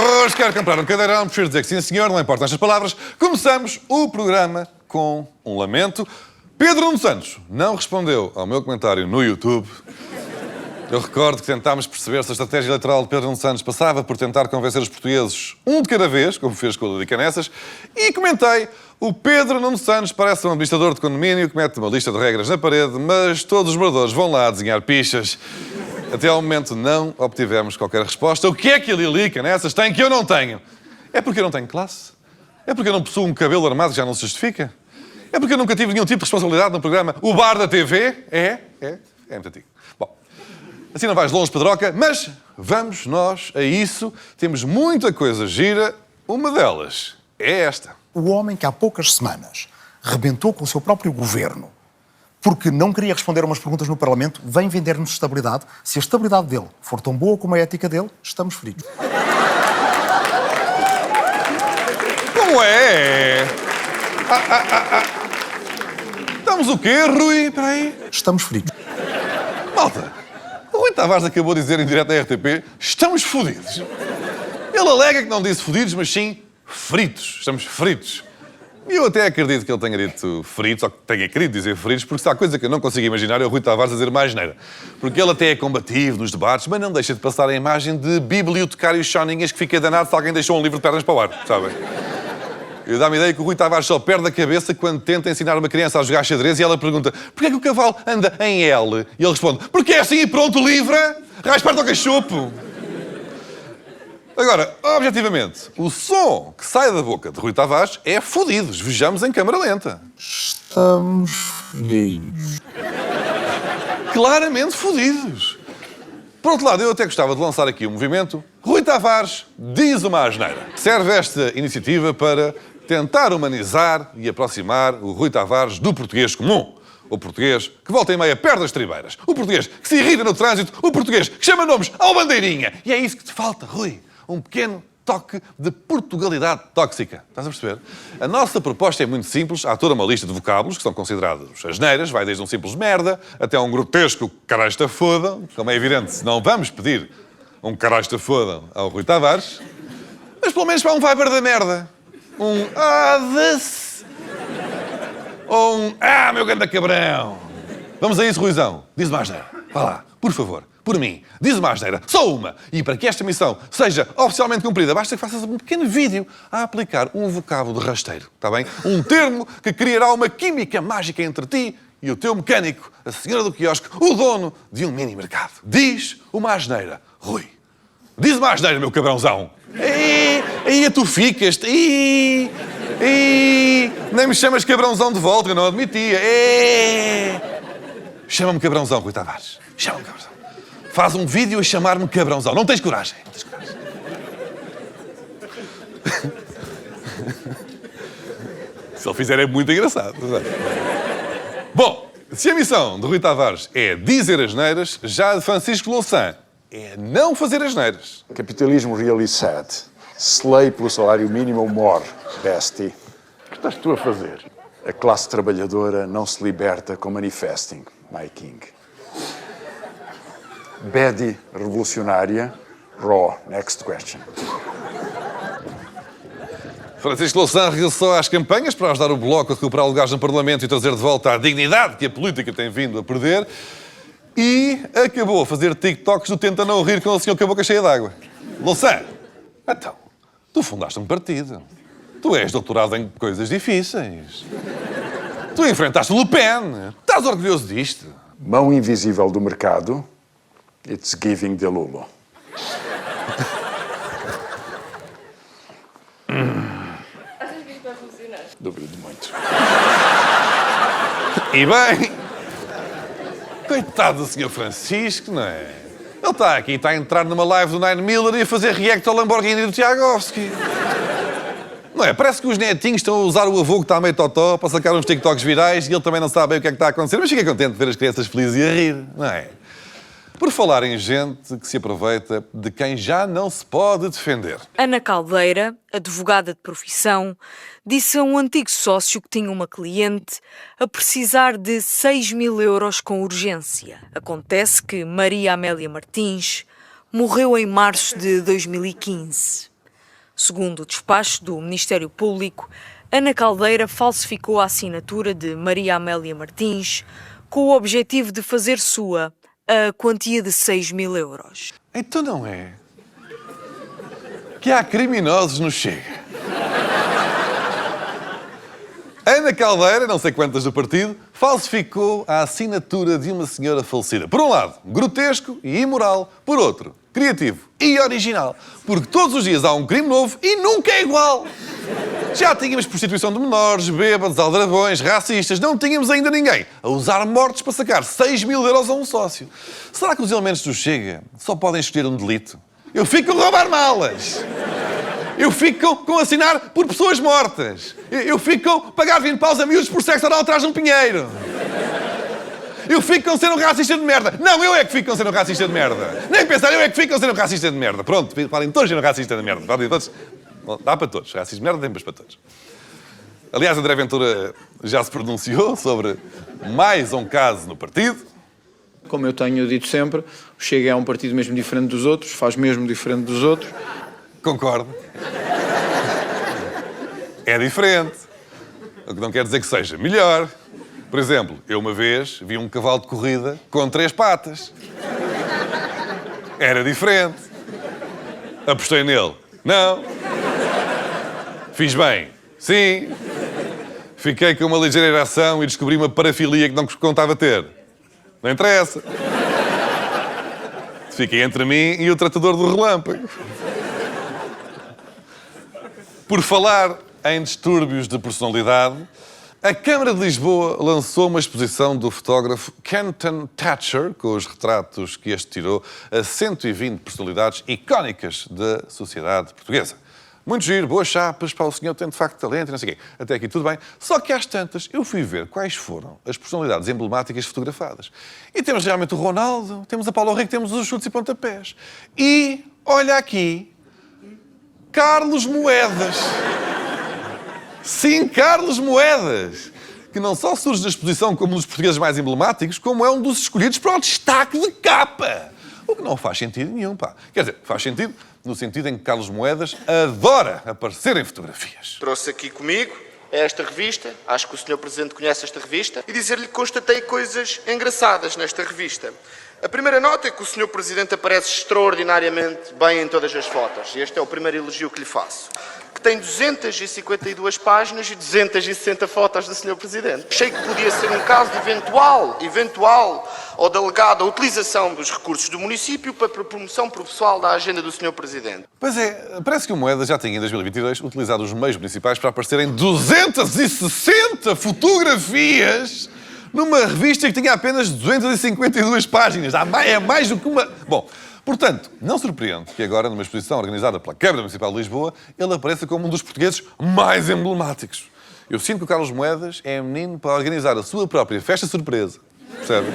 Hoje quero comprar um cadeirão, prefiro dizer que sim, senhor, não importam estas palavras. Começamos o programa com um lamento. Pedro Nuno Santos não respondeu ao meu comentário no YouTube. Eu recordo que tentámos perceber se a estratégia eleitoral de Pedro Nuno Santos passava por tentar convencer os portugueses um de cada vez, como fez com o Lili Canessas, e comentei: o Pedro Nuno Santos parece um administrador de condomínio que mete uma lista de regras na parede, mas todos os moradores vão lá desenhar pichas. Até ao momento não obtivemos qualquer resposta. O que é que a Lili Canessas tem que eu não tenho? É porque eu não tenho classe? É porque eu não possuo um cabelo armado que já não se justifica? É porque eu nunca tive nenhum tipo de responsabilidade no programa O Bar da TV? É muito antigo. Bom, assim não vais longe, Pedroca, mas vamos nós a isso. Temos muita coisa gira. Uma delas é esta. O homem que há poucas semanas rebentou com o seu próprio governo porque não queria responder a umas perguntas no Parlamento, vem vender-nos estabilidade. Se a estabilidade dele for tão boa como a ética dele, estamos fritos. Como é? Estamos o quê, Rui? Espera aí. Estamos fritos. Malta, o Rui Tavares acabou de dizer em direto à RTP: estamos fodidos. Ele alega que não disse fodidos, mas sim fritos. Estamos fritos. E eu até acredito que ele tenha dito fritos, ou que tenha querido dizer fritos, porque se há coisa que eu não consigo imaginar é o Rui Tavares a dizer mais neira. Porque ele até é combativo nos debates, mas não deixa de passar a imagem de bibliotecário choninhas que fica danado se alguém deixou um livro de pernas para o ar, sabem? Eu dá-me a ideia que o Rui Tavares só perde a cabeça quando tenta ensinar uma criança a jogar xadrez e ela pergunta: porquê é que o cavalo anda em L? E ele responde: porque é assim e pronto, livra, raspa-te ao cachupo. Agora, objetivamente, o som que sai da boca de Rui Tavares é fodidos. Vejamos em câmara lenta. Estamos fritos. Claramente fodidos. Por outro lado, eu até gostava de lançar aqui um movimento. Rui Tavares diz uma asneira. Serve esta iniciativa para tentar humanizar e aproximar o Rui Tavares do português comum. O português que volta e meia perde as tribeiras. O português que se irrita no trânsito. O português que chama nomes ao bandeirinha. E é isso que te falta, Rui. Um pequeno toque de Portugalidade tóxica. Estás a perceber? A nossa proposta é muito simples. Há toda uma lista de vocábulos que são considerados asneiras. Vai desde um simples merda até um grotesco caralho está foda. Como é evidente, não vamos pedir um caralho está foda ao Rui Tavares. Mas pelo menos para um Viber da merda. Um ah-de-se. Ou um meu ganda cabrão. Vamos a isso, Ruizão. Diz uma asneira. Vá lá, por favor. Por mim, diz uma asneira, só uma. E para que esta missão seja oficialmente cumprida, basta que faças um pequeno vídeo a aplicar um vocábulo de rasteiro, está bem? Um termo que criará uma química mágica entre ti e o teu mecânico, a senhora do quiosque, o dono de um mini mercado. Diz uma asneira, Rui. Diz uma asneira, meu cabrãozão. Aí tu ficas. Nem me chamas cabrãozão de volta, eu não admitia. Chama-me cabrãozão, Rui Tavares. Chama-me cabrãozão. Faz um vídeo a chamar-me cabrãozão. Não tens coragem. Não tens coragem. Se ele fizer é muito engraçado. Bom, se a missão de Rui Tavares é dizer asneiras, já a de Francisco Louçã é não fazer asneiras. Capitalismo really sad. Slay pelo salário mínimo morre, bestie. O que estás tu a fazer? A classe trabalhadora não se liberta com manifesting, my king. Bedi revolucionária. Raw. Next question. Francisco Louçã regressou às campanhas para ajudar o Bloco a recuperar lugares no Parlamento e trazer de volta a dignidade que a política tem vindo a perder. E acabou a fazer TikToks do Tenta Não Rir com o senhor com a boca cheia d'água. Louçã, então, tu fundaste um partido. Tu és doutorado em coisas difíceis. Tu enfrentaste o Le Pen. Estás orgulhoso disto? Mão invisível do mercado. It's giving de Lulo. Achas que isto vai funcionar? Duvido muito. E bem, coitado do Sr. Francisco, não é? Ele está aqui, está a entrar numa live do Nine Miller e a fazer react ao Lamborghini do Tiagovski. Não é? Parece que os netinhos estão a usar o avô que está meio totó para sacar uns TikToks virais e ele também não sabe bem o que é que está a acontecer, mas fica contente de ver as crianças felizes e a rir, não é? Por falar em gente que se aproveita de quem já não se pode defender. Ana Caldeira, advogada de profissão, disse a um antigo sócio que tinha uma cliente a precisar de 6.000 euros com urgência. Acontece que Maria Amélia Martins morreu em março de 2015. Segundo o despacho do Ministério Público, Ana Caldeira falsificou a assinatura de Maria Amélia Martins com o objetivo de fazer sua a quantia de 6.000 euros. Então não é que há criminosos no Chega. Ana Caldeira, não sei quantas do partido, falsificou a assinatura de uma senhora falecida. Por um lado, grotesco e imoral. Por outro, criativo e original. Porque todos os dias há um crime novo e nunca é igual. Já tínhamos prostituição de menores, bêbados, aldrabões, racistas. Não tínhamos ainda ninguém a usar mortes para sacar 6.000 euros a um sócio. Será que os elementos do Chega só podem escolher um delito? Eu fico com roubar malas. Eu fico com assinar por pessoas mortas. Eu fico com pagar 20 paus a miúdos por sexo oral atrás de um pinheiro. Eu fico com ser um racista de merda. Não, eu é que fico com ser um racista de merda. Nem pensar, eu é que fico com ser um racista de merda. Pronto, podem todos ser um racista de merda. Podem todos. Bom, dá para todos. Racismo de merda tem para todos. Aliás, André Ventura já se pronunciou sobre mais um caso no partido. Como eu tenho dito sempre, o Chega é um partido mesmo diferente dos outros, faz mesmo diferente dos outros. Concordo. É diferente. O que não quer dizer que seja melhor. Por exemplo, eu uma vez vi um cavalo de corrida com 3 patas. Era diferente. Apostei nele. Não. Fiz bem. Sim. Fiquei com uma ligeira ereção e descobri uma parafilia que não contava ter. Não interessa. Fiquei entre mim e o tratador do relâmpago. Por falar em distúrbios de personalidade, a Câmara de Lisboa lançou uma exposição do fotógrafo Kenton Thatcher, com os retratos que este tirou a 120 personalidades icónicas da sociedade portuguesa. Muito giro, boas chapas, para o senhor tem de facto talento e não sei o quê. Até aqui tudo bem. Só que às tantas eu fui ver quais foram as personalidades emblemáticas fotografadas. E temos realmente o Ronaldo, temos a Paulo Rico, temos os chutes e pontapés. E, olha aqui, Carlos Moedas. Sim, Carlos Moedas. Que não só surge na exposição como um dos portugueses mais emblemáticos, como é um dos escolhidos para o destaque de capa. O que não faz sentido nenhum, pá. Quer dizer, faz sentido no sentido em que Carlos Moedas adora aparecer em fotografias. Trouxe aqui comigo esta revista, acho que o Sr. Presidente conhece esta revista, e dizer-lhe que constatei coisas engraçadas nesta revista. A primeira nota é que o Sr. Presidente aparece extraordinariamente bem em todas as fotos, e este é o primeiro elogio que lhe faço. Que tem 252 páginas e 260 fotos do Sr. Presidente. Achei que podia ser um caso de eventual ou delegada utilização dos recursos do município para a promoção processual da agenda do Sr. Presidente. Pois é, parece que o Moedas já tinha em 2022 utilizado os meios municipais para aparecer em 260 fotografias numa revista que tinha apenas 252 páginas. É mais do que uma... Bom, portanto, não surpreende que agora, numa exposição organizada pela Câmara Municipal de Lisboa, ele apareça como um dos portugueses mais emblemáticos. Eu sinto que o Carlos Moedas é menino para organizar a sua própria festa surpresa. Percebe?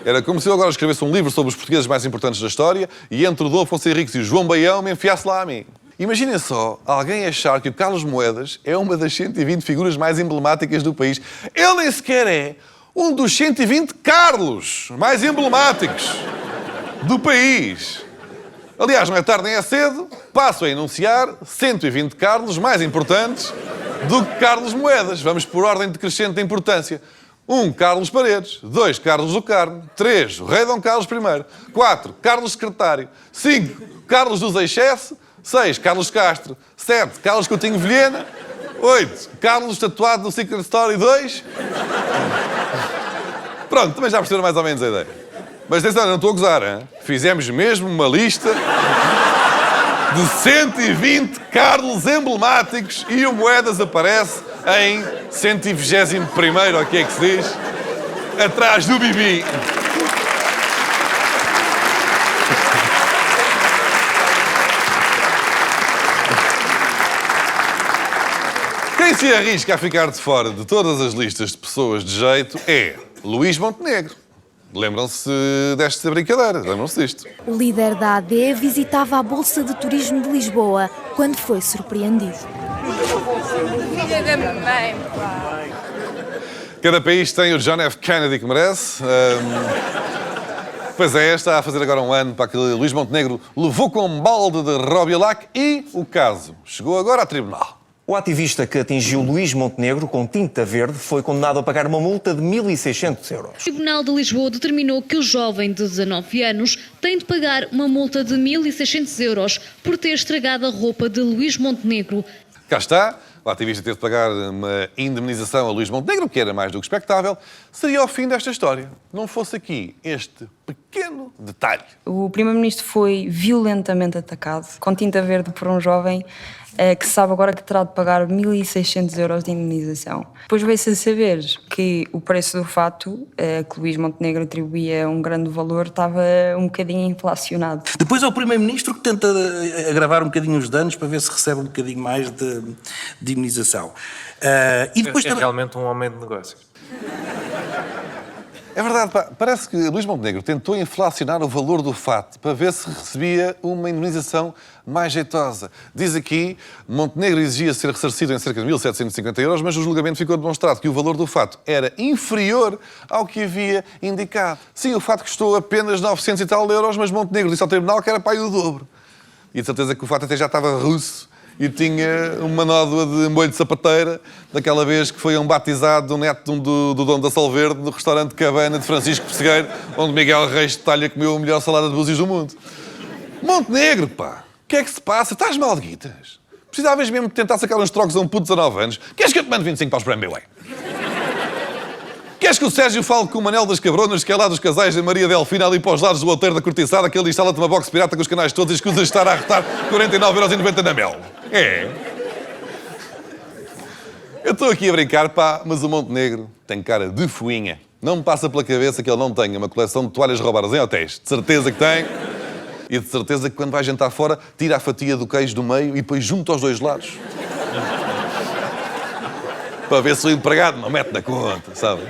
Era como se eu agora escrevesse um livro sobre os portugueses mais importantes da história e entre o Dom Afonso Henriques e o João Baião me enfiasse lá a mim. Imaginem só alguém achar que o Carlos Moedas é uma das 120 figuras mais emblemáticas do país. Ele nem sequer é um dos 120 Carlos mais emblemáticos do país. Aliás, não é tarde nem é cedo, passo a enunciar 120 Carlos mais importantes do que Carlos Moedas. Vamos por ordem decrescente de importância. 1. Carlos Paredes. 2. Carlos do Carmo. 3. O rei Dom Carlos I. 4. Carlos Secretário. 5. Carlos dos Excesso. 6. Carlos Castro. 7. Carlos Coutinho Vilhena. 8. Carlos tatuado no Secret Story 2. Pronto, também já perceberam mais ou menos a ideia. Mas atenção, não estou a gozar, hein? Fizemos mesmo uma lista de 120 Carlos emblemáticos e o Moedas aparece em 121º, o que é que se diz? Atrás do Bibi. Quem se arrisca a ficar de fora de todas as listas de pessoas de jeito é Luís Montenegro. Lembram-se desta brincadeira? Lembram-se disto? O líder da AD visitava a Bolsa de Turismo de Lisboa quando foi surpreendido. Filha da mamãe, pá. Cada país tem o John F. Kennedy que merece. Pois é, está a fazer agora um ano para que Luís Montenegro levou com um balde de Robialac e o caso chegou agora a tribunal. O ativista que atingiu Luís Montenegro com tinta verde foi condenado a pagar uma multa de 1.600 euros. O Tribunal de Lisboa determinou que o jovem de 19 anos tem de pagar uma multa de 1.600 euros por ter estragado a roupa de Luís Montenegro. Cá está, o ativista teve de pagar uma indemnização a Luís Montenegro, que era mais do que expectável. Seria o fim desta história. Não fosse aqui este pequeno detalhe. O Primeiro-Ministro foi violentamente atacado com tinta verde por um jovem que sabe agora que terá de pagar 1.600 euros de indemnização. Depois veio-se a saber que o preço do fato, que Luís Montenegro atribuía um grande valor, estava um bocadinho inflacionado. Depois é o Primeiro-Ministro que tenta agravar um bocadinho os danos para ver se recebe um bocadinho mais de indemnização. E depois é realmente um homem de negócios. É verdade, pá. Parece que Luís Montenegro tentou inflacionar o valor do fato para ver se recebia uma indemnização mais jeitosa. Diz aqui, Montenegro exigia ser ressarcido em cerca de 1.750 euros, mas o julgamento ficou demonstrado que o valor do fato era inferior ao que havia indicado. Sim, o fato custou apenas 900 e tal euros, mas Montenegro disse ao tribunal que era para aí o dobro. E de certeza que o fato até já estava russo e tinha uma nódoa de molho de sapateira, daquela vez que foi um batizado do neto do dono da Solverde, no restaurante Cabana de Francisco Pessegueiro, onde Miguel Reis de Talha comeu a melhor salada de búzios do mundo. Montenegro, pá! O que é que se passa? Estás mal de guitas? Precisavas mesmo de tentar sacar uns trocos a um puto de 19 anos? Queres que eu te mande 25 paus para MBA? Queres que o Sérgio fale com o Manel das Cabronas, que é lá dos casais da Maria Delfina, ali para os lados do outeiro da cortiçada, que ele instala-te uma box pirata com os canais todos e escusa de estar a arrotar 49,90€ na mel? É. Eu estou aqui a brincar, pá, mas o Montenegro tem cara de fuinha. Não me passa pela cabeça que ele não tenha uma coleção de toalhas roubadas em hotéis. De certeza que tem. E de certeza que quando vai jantar fora, tira a fatia do queijo do meio e depois junta aos dois lados. Para ver se o empregado não mete na conta, sabe?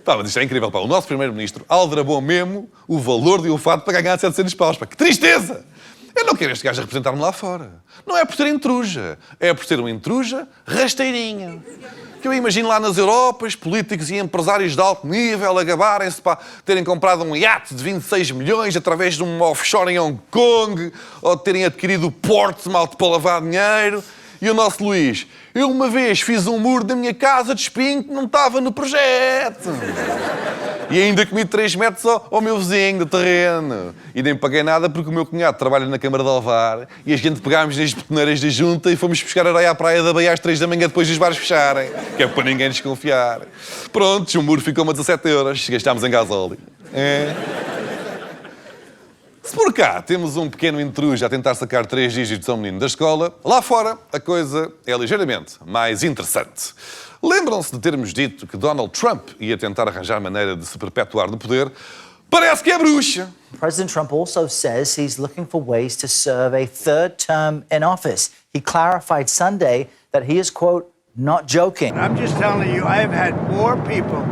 Pá, mas isto é incrível, pá. O nosso Primeiro-Ministro aldrabou mesmo o valor de um fato para ganhar 700 paus, pá. Que tristeza! Eu não quero este gajo a representar-me lá fora. Não é por ser intruja. É por ser um intruja rasteirinho. Que eu imagino lá nas Europas, políticos e empresários de alto nível a gabarem-se para terem comprado um iate de 26 milhões através de um offshore em Hong Kong, ou de terem adquirido o Portsmouth para lavar dinheiro. E o nosso Luís, eu uma vez fiz um muro da minha casa de espinho que não estava no projeto. E ainda comi 3 metros ao meu vizinho do terreno. E nem paguei nada porque o meu cunhado trabalha na Câmara de Alvar e a gente pegámos nas betoneiras da junta e fomos buscar areia à praia da Baía às 3 da manhã depois dos bares fecharem. Que é para ninguém desconfiar. Pronto, o muro ficou-me a 17 euros. Gastámos em gasóleo. É. Se por cá temos um pequeno intruso a tentar sacar 3 dígitos a um menino da escola, lá fora a coisa é ligeiramente mais interessante. Lembram-se de termos dito que Donald Trump ia tentar arranjar maneira de se perpetuar no poder? Parece que é bruxa. President Trump also says he's looking for ways to serve a third term in office. He clarified Sunday that he is, quote, not joking. I'm just telling you, I have had more people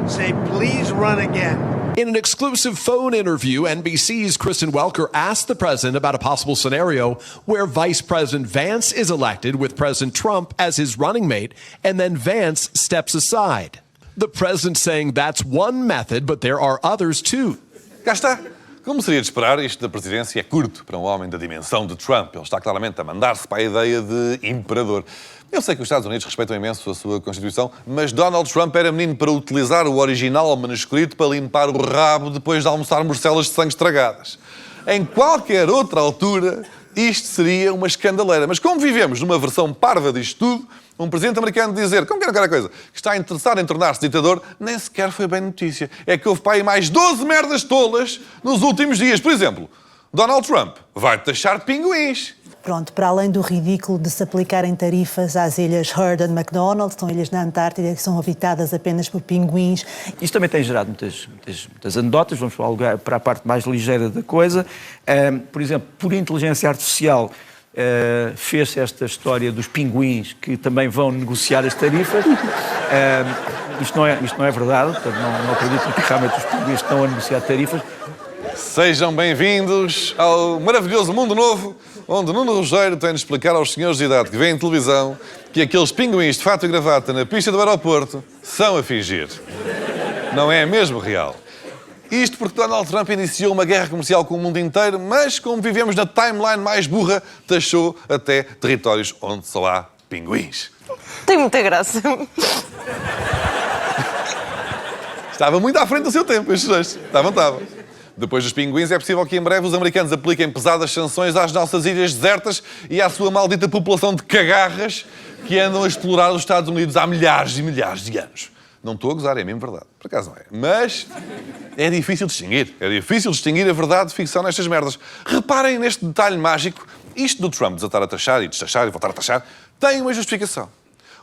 say, please run again. In an exclusive phone interview, NBC's Kristen Welker asked the president about a possible scenario where Vice President Vance is elected with President Trump as his running mate, and then Vance steps aside. The president saying that's one method, but there are others too. Cá está. Como seria de esperar, isto da presidência é curto para um homem da dimensão de Trump. Ele está claramente a mandar-se para a ideia de imperador. Eu sei que os Estados Unidos respeitam imenso a sua Constituição, mas Donald Trump era menino para utilizar o original manuscrito para limpar o rabo depois de almoçar morcelas de sangue estragadas. Em qualquer outra altura, isto seria uma escandaleira. Mas como vivemos numa versão parva disto tudo, um presidente americano dizer, como que era coisa, que está interessado em tornar-se ditador, nem sequer foi bem notícia. É que houve para aí mais 12 merdas tolas nos últimos dias. Por exemplo, Donald Trump vai taxar pinguins. Pronto, para além do ridículo de se aplicarem tarifas às ilhas Heard and McDonald, são ilhas na Antártida que são habitadas apenas por pinguins. Isto também tem gerado muitas anedotas, vamos para a parte mais ligeira da coisa. Por exemplo, por inteligência artificial, fez-se esta história dos pinguins que também vão negociar as tarifas. Isto não é verdade, portanto, não acredito que realmente os pinguins estão a negociar tarifas. Sejam bem-vindos ao maravilhoso mundo novo, onde Nuno Rogério tem de explicar aos senhores de idade que veem televisão que aqueles pinguins de fato e gravata na pista do aeroporto são a fingir. Não é mesmo real. Isto porque Donald Trump iniciou uma guerra comercial com o mundo inteiro, mas como vivemos na timeline mais burra, taxou até territórios onde só há pinguins. Tem muita graça. Estava muito à frente do seu tempo, estes dois. Estavam. Depois dos pinguins, é possível que em breve os americanos apliquem pesadas sanções às nossas ilhas desertas e à sua maldita população de cagarras que andam a explorar os Estados Unidos há milhares e milhares de anos. Não estou a gozar, é mesmo verdade. Por acaso não é. Mas é difícil distinguir. É difícil distinguir a verdade de ficção nestas merdas. Reparem neste detalhe mágico. Isto do Trump desatar a taxar e destaxar e voltar a taxar tem uma justificação.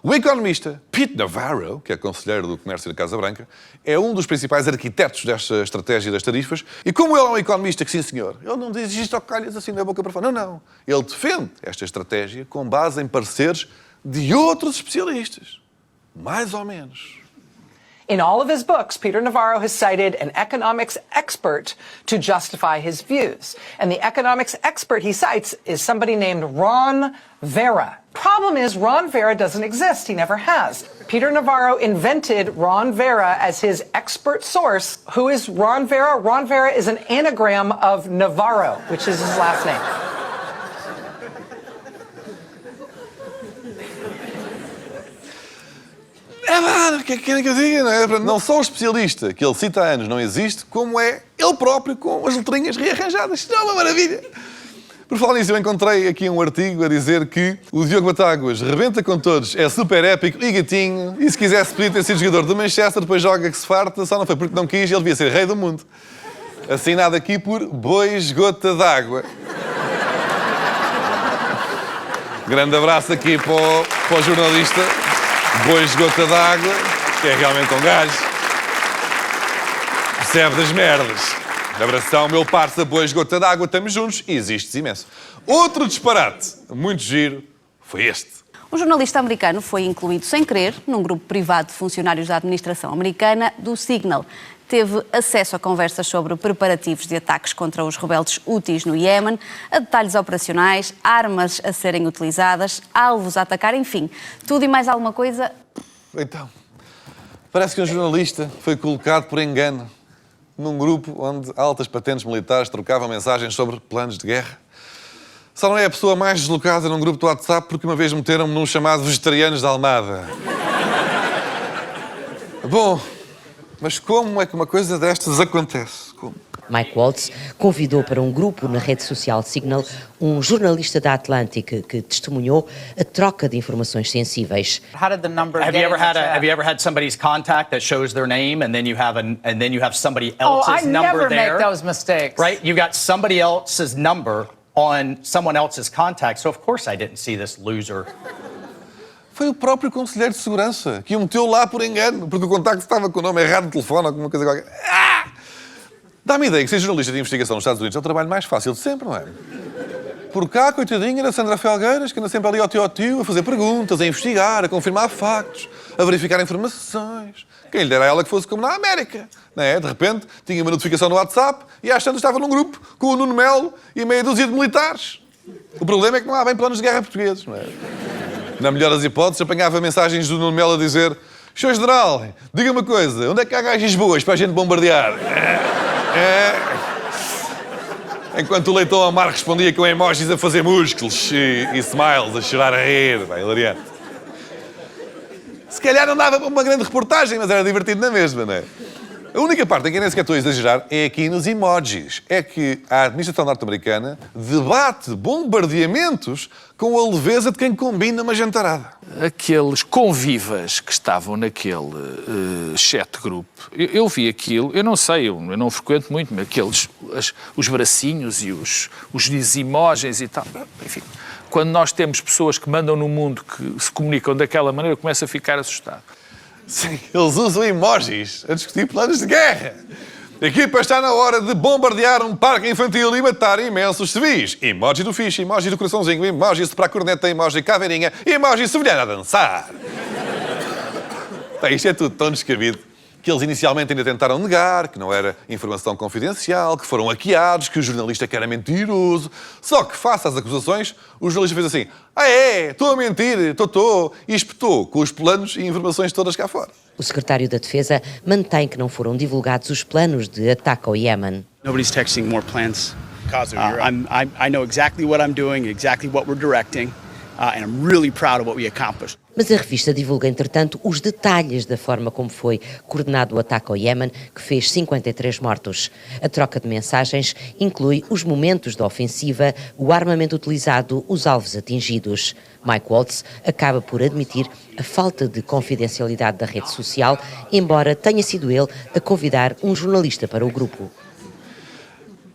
O economista Pete Navarro, que é conselheiro do comércio da Casa Branca, é um dos principais arquitetos desta estratégia das tarifas. E como ele é um economista que, sim senhor, ele não diz isto ao calhas assim da boca para fora. Não. Ele defende esta estratégia com base em pareceres de outros especialistas. Mais ou menos. In all of his books, Peter Navarro has cited an economics expert to justify his views. And the economics expert he cites is somebody named Ron Vera. Problem is, Ron Vera doesn't exist. He never has. Peter Navarro invented Ron Vera as his expert source. Who is Ron Vera? Ron Vera is an anagram of Navarro, which is his last name. O que é que querem que eu diga? Não é? Não só o especialista que ele cita há anos não existe, como é ele próprio com as letrinhas rearranjadas. Isto é uma maravilha. Por falar nisso, eu encontrei aqui um artigo a dizer que o Diogo Batáguas rebenta com todos, é super épico e gatinho, e se quisesse podia ter sido jogador do Manchester, depois joga que se farta, só não foi porque não quis, ele devia ser rei do mundo. Assinado aqui por Bois Gota d'Água. Grande abraço aqui para o jornalista Bois Gota d'Água, que é realmente um gajo. Percebe das merdas. Abração, meu parça, Bois Gota d'Água, estamos juntos e existes imenso. Outro disparate, muito giro, foi este. Um jornalista americano foi incluído sem querer num grupo privado de funcionários da administração americana do Signal. Teve acesso a conversas sobre preparativos de ataques contra os rebeldes Houthis no Iémen, a detalhes operacionais, armas a serem utilizadas, alvos a atacar, enfim, tudo e mais alguma coisa. Então, parece que um jornalista foi colocado por engano num grupo onde altas patentes militares trocavam mensagens sobre planos de guerra. Só não é a pessoa mais deslocada num grupo do WhatsApp porque uma vez meteram-me num chamado Vegetarianos da Almada. Bom, mas como é que uma coisa destas acontece? Como? Mike Waltz convidou para um grupo na rede social Signal um jornalista da Atlantic que testemunhou a troca de informações sensíveis. How did the number have you ever had somebody's contact that shows their name and then you have somebody else's number there? I never make those mistakes. Right? You got somebody else's number on someone else's contact. So of course I didn't see this loser. Foi o próprio conselheiro de segurança que o meteu lá por engano, porque o contacto estava com o nome errado no telefone ou alguma coisa qualquer. Dá-me a ideia que ser jornalista de investigação nos Estados Unidos é o trabalho mais fácil de sempre, não é? Por cá, coitadinha da Sandra Felgueiras, que anda sempre ali ao tio a fazer perguntas, a investigar, a confirmar factos, a verificar informações. Quem lhe dera a ela que fosse como na América, não é? De repente, tinha uma notificação no WhatsApp e às tantas estava num grupo com o Nuno Melo e meia dúzia de militares. O problema é que não há bem planos de guerra portugueses, não é? Na melhor das hipóteses, apanhava mensagens do Nuno Melo a dizer: Senhor General, diga-me uma coisa, onde é que há gajas boas para a gente bombardear? Enquanto o Leitão Amar respondia com emojis a fazer músculos e smiles, a chorar a rir, bem, hilariante. Se calhar não dava para uma grande reportagem, mas era divertido na mesma, não é? A única parte em que nem sequer estou a exagerar é aqui nos emojis. É que a administração norte-americana debate bombardeamentos com a leveza de quem combina uma jantarada. Aqueles convivas que estavam naquele chat group, eu vi aquilo, eu não sei, eu não frequento muito, mas aqueles, os bracinhos e os emojis e tal, enfim. Quando nós temos pessoas que mandam no mundo que se comunicam daquela maneira, eu começo a ficar assustado. Sim, eles usam emojis a discutir planos de guerra. A equipa está na hora de bombardear um parque infantil e matar imensos civis. Emoji do fixe, emoji do coraçãozinho, emoji para a corneta, emoji caveirinha, emoji semelhante a dançar. Bem, isto é tudo tão descabido que eles inicialmente ainda tentaram negar, que não era informação confidencial, que foram hackeados, que o jornalista que era mentiroso. Só que, face às acusações, o jornalista fez assim: "Ah é? Estou a mentir, estou", e espetou com os planos e informações todas cá fora. O secretário da Defesa mantém que não foram divulgados os planos de ataque ao Iémen. Nobody's texting more plans. I know exactly what I'm doing, exactly what we're directing, and I'm really proud of what we accomplished. Mas a revista divulga, entretanto, os detalhes da forma como foi coordenado o ataque ao Iémen, que fez 53 mortos. A troca de mensagens inclui os momentos da ofensiva, o armamento utilizado, os alvos atingidos. Mike Waltz acaba por admitir a falta de confidencialidade da rede social, embora tenha sido ele a convidar um jornalista para o grupo.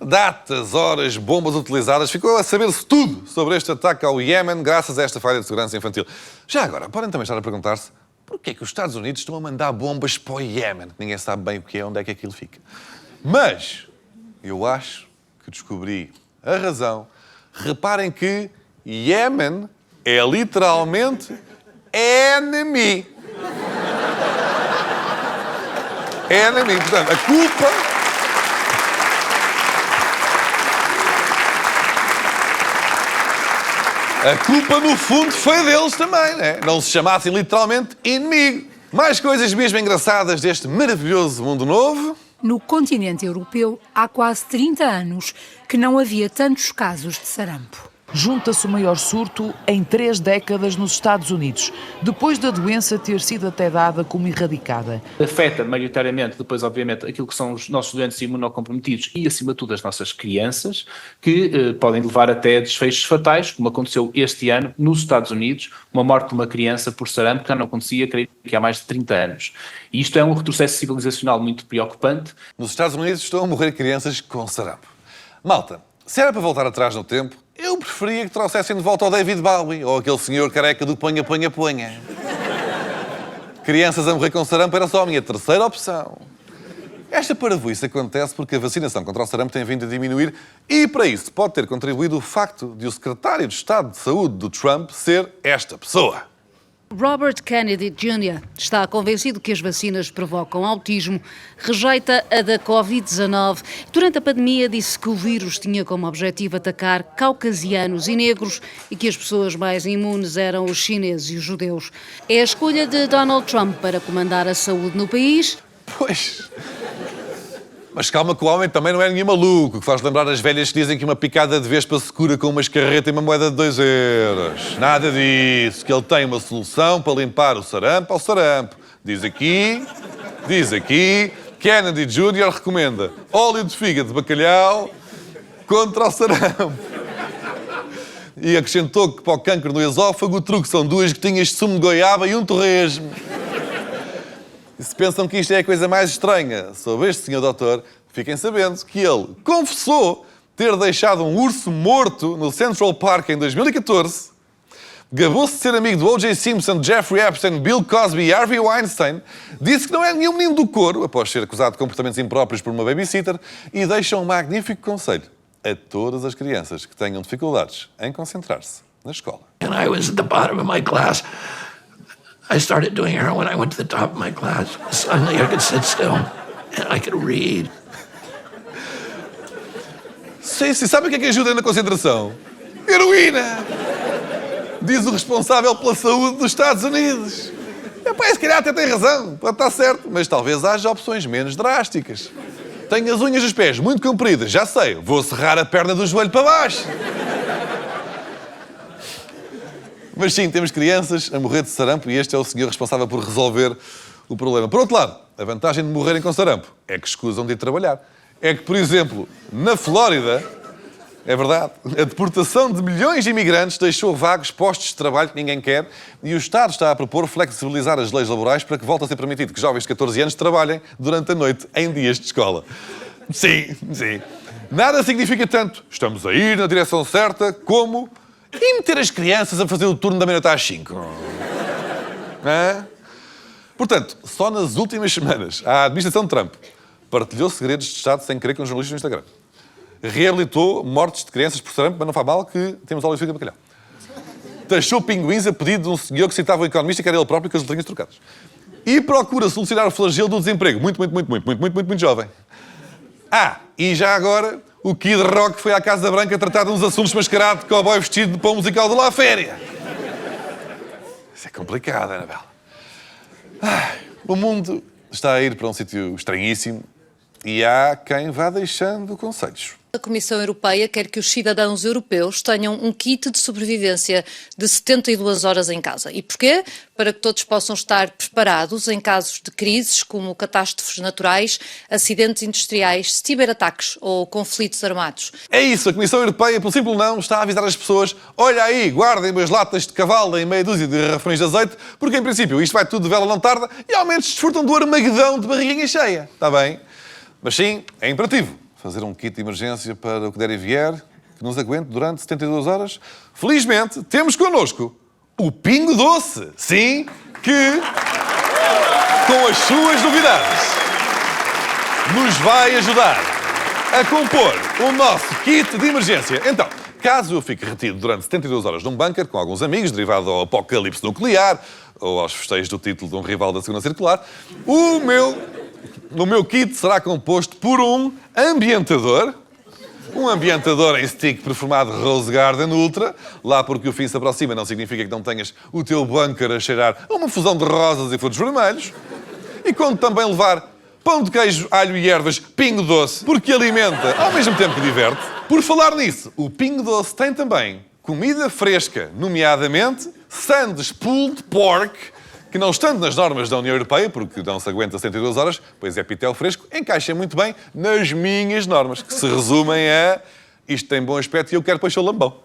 Datas, horas, bombas utilizadas. Ficou a saber-se tudo sobre este ataque ao Iémen graças a esta falha de segurança infantil. Já agora, podem também estar a perguntar-se porquê é que os Estados Unidos estão a mandar bombas para o Iémen? Ninguém sabe bem o que é, onde é que aquilo fica. Mas eu acho que descobri a razão. Reparem que Iémen é literalmente enemy. Enemy. Portanto, a culpa... A culpa, no fundo, foi deles também, né? Não se chamassem literalmente inimigo. Mais coisas mesmo engraçadas deste maravilhoso mundo novo. No continente europeu, há quase 30 anos que não havia tantos casos de sarampo. Junta-se o maior surto em 3 décadas nos Estados Unidos, depois da doença ter sido até dada como erradicada. Afeta maioritariamente, depois, obviamente, aquilo que são os nossos doentes imunocomprometidos e, acima de tudo, as nossas crianças, que podem levar até desfechos fatais, como aconteceu este ano nos Estados Unidos, uma morte de uma criança por sarampo que já não acontecia, creio que há mais de 30 anos. E isto é um retrocesso civilizacional muito preocupante. Nos Estados Unidos estão a morrer crianças com sarampo. Malta, se era para voltar atrás no tempo, eu preferia que trouxessem de volta ao David Bowie ou aquele senhor careca do ponha, ponha, ponha. Crianças a morrer com sarampo era só a minha terceira opção. Esta parvoíce acontece porque a vacinação contra o sarampo tem vindo a diminuir e, para isso, pode ter contribuído o facto de o secretário de Estado de Saúde do Trump ser esta pessoa. Robert Kennedy Jr. está convencido que as vacinas provocam autismo, rejeita a da Covid-19. Durante a pandemia disse que o vírus tinha como objetivo atacar caucasianos e negros e que as pessoas mais imunes eram os chineses e os judeus. É a escolha de Donald Trump para comandar a saúde no país? Pois... Mas calma que o homem também não é ninguém maluco, que faz lembrar as velhas que dizem que uma picada de vespa se cura com uma escarreta e uma moeda de 2 euros. Nada disso, que ele tem uma solução para limpar o sarampo ao sarampo. Diz aqui, Kennedy Jr. recomenda óleo de fígado de bacalhau contra o sarampo. E acrescentou que para o cancro no esófago o truque são 2 gotinhas de sumo de goiaba e um torresmo. E se pensam que isto é a coisa mais estranha sobre este senhor doutor, fiquem sabendo que ele confessou ter deixado um urso morto no Central Park em 2014, gabou-se de ser amigo de O.J. Simpson, Jeffrey Epstein, Bill Cosby e Harvey Weinstein, disse que não é nenhum menino do coro, após ser acusado de comportamentos impróprios por uma babysitter, e deixa um magnífico conselho a todas as crianças que tenham dificuldades em concentrar-se na escola. And I was at the bottom of my class. I started doing heroin. I went to the top of my class. Suddenly I could sit still and I could read. Sim, sabe o que é que ajuda na concentração? Heroína! Diz o responsável pela saúde dos Estados Unidos. Se calhar até tem razão, pode estar certo, mas talvez haja opções menos drásticas. Tenho as unhas dos pés muito compridas, já sei, vou serrar a perna do joelho para baixo. Mas sim, temos crianças a morrer de sarampo e este é o senhor responsável por resolver o problema. Por outro lado, a vantagem de morrerem com sarampo é que escusam de ir trabalhar. É que, por exemplo, na Flórida, é verdade, a deportação de milhões de imigrantes deixou vagos postos de trabalho que ninguém quer e o Estado está a propor flexibilizar as leis laborais para que volte a ser permitido que jovens de 14 anos trabalhem durante a noite em dias de escola. Sim. Nada significa tanto. Estamos a ir na direção certa como... E meter as crianças a fazer o turno da meia-noite às 5? Portanto, só nas últimas semanas, a administração de Trump partilhou segredos de Estado sem querer com jornalistas no Instagram. Reabilitou mortes de crianças por sarampo, mas não faz mal que temos óleo de fígado de bacalhau. Taxou pinguins a pedido de um senhor que citava o economista que era ele próprio com as letrinhas trocadas. e procura solucionar o flagelo do desemprego. Muito jovem. E já agora, o Kid Rock foi à Casa Branca tratar de uns assuntos mascarado de cowboy vestido de pão musical de La Féria. Isso é complicado, Anabel. O mundo está a ir para um sítio estranhíssimo e há quem vá deixando conselhos. A Comissão Europeia quer que os cidadãos europeus tenham um kit de sobrevivência de 72 horas em casa. E porquê? Para que todos possam estar preparados em casos de crises como catástrofes naturais, acidentes industriais, ciberataques ou conflitos armados. É isso, a Comissão Europeia, pelo simples não, está a avisar as pessoas: olha aí, guardem umas latas de cavalo em meia dúzia de garrafões de azeite, porque em princípio isto vai tudo de vela não tarda e ao menos desfrutam do armagedão de barriguinha cheia. Está bem? Mas sim, é imperativo fazer um kit de emergência para o que der e vier, que nos aguente durante 72 horas. Felizmente, temos connosco o Pingo Doce. Sim, que, com as suas novidades, nos vai ajudar a compor o nosso kit de emergência. Então, caso eu fique retido durante 72 horas num bunker com alguns amigos, derivado ao apocalipse nuclear ou aos festejos do título de um rival da segunda circular, o meu kit será composto por um ambientador em stick perfumado Rose Garden Ultra, lá porque o fim se aproxima não significa que não tenhas o teu bunker a cheirar a uma fusão de rosas e frutos vermelhos, e quando também levar pão de queijo, alho e ervas Pingo Doce, porque alimenta ao mesmo tempo que diverte. Por falar nisso, o Pingo Doce tem também comida fresca, nomeadamente sandes pulled pork, que não estando nas normas da União Europeia, porque não se aguenta 72 horas, pois é pitel fresco, encaixa muito bem nas minhas normas, que se resumem a: isto tem bom aspecto e eu quero peixe ao lambão.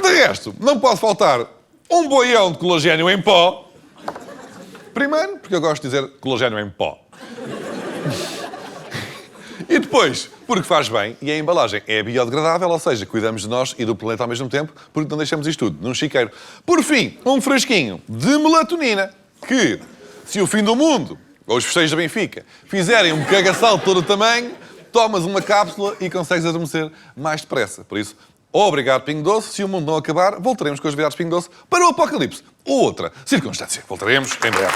De resto, não pode faltar um boião de colagênio em pó. Primeiro, porque eu gosto de dizer colagênio em pó. E depois, porque faz bem e a embalagem é biodegradável, ou seja, cuidamos de nós e do planeta ao mesmo tempo, porque não deixamos isto tudo num chiqueiro. Por fim, um frasquinho de melatonina, que, se o fim do mundo ou os festejos da Benfica fizerem um cagaçal de todo o tamanho, tomas uma cápsula e consegues adormecer mais depressa. Por isso, obrigado, Pingo Doce. Se o mundo não acabar, voltaremos com as novidades Pingo Doce para o apocalipse. Ou outra circunstância. Voltaremos em breve.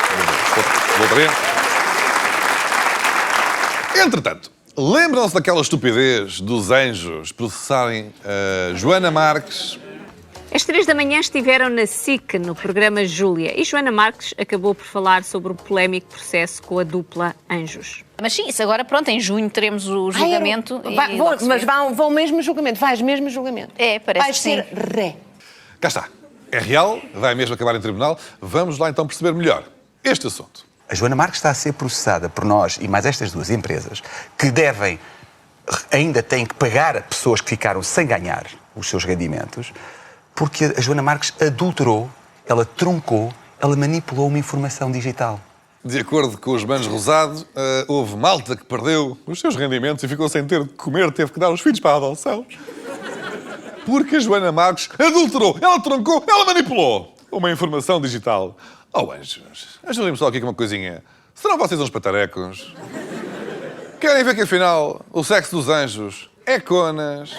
Voltaremos. Entretanto, lembram-se daquela estupidez dos anjos processarem a Joana Marques? Às 3 da manhã estiveram na SIC, no programa Júlia, e Joana Marques acabou por falar sobre o polémico processo com a dupla Anjos. Mas sim, isso agora, pronto, em junho teremos o julgamento. Mas vão mesmo julgamento, vais mesmo julgamento. É, parece vais que sim. Ser ré. Cá está. É real, vai mesmo acabar em tribunal. Vamos lá então perceber melhor este assunto. A Joana Marques está a ser processada por nós e mais estas duas empresas que ainda têm que pagar a pessoas que ficaram sem ganhar os seus rendimentos, porque a Joana Marques adulterou, ela truncou, ela manipulou uma informação digital. De acordo com os manos rosados, houve malta que perdeu os seus rendimentos e ficou sem ter de comer, teve que dar os filhos para a adoção. Porque a Joana Marques adulterou, ela truncou, ela manipulou uma informação digital. Oh, anjos, ajudem-me só aqui com uma coisinha. Serão vocês uns patarecos? Querem ver que afinal o sexo dos anjos é conas?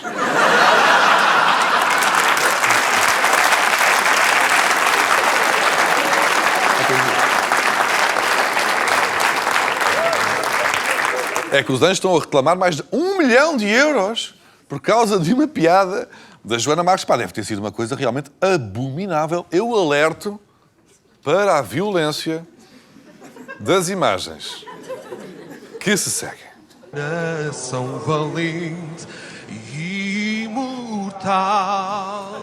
É que os anjos estão a reclamar mais de 1 milhão de euros por causa de uma piada da Joana Marques. Pá, deve ter sido uma coisa realmente abominável. Eu alerto para a violência das imagens que se seguem. Nação valente e imortal,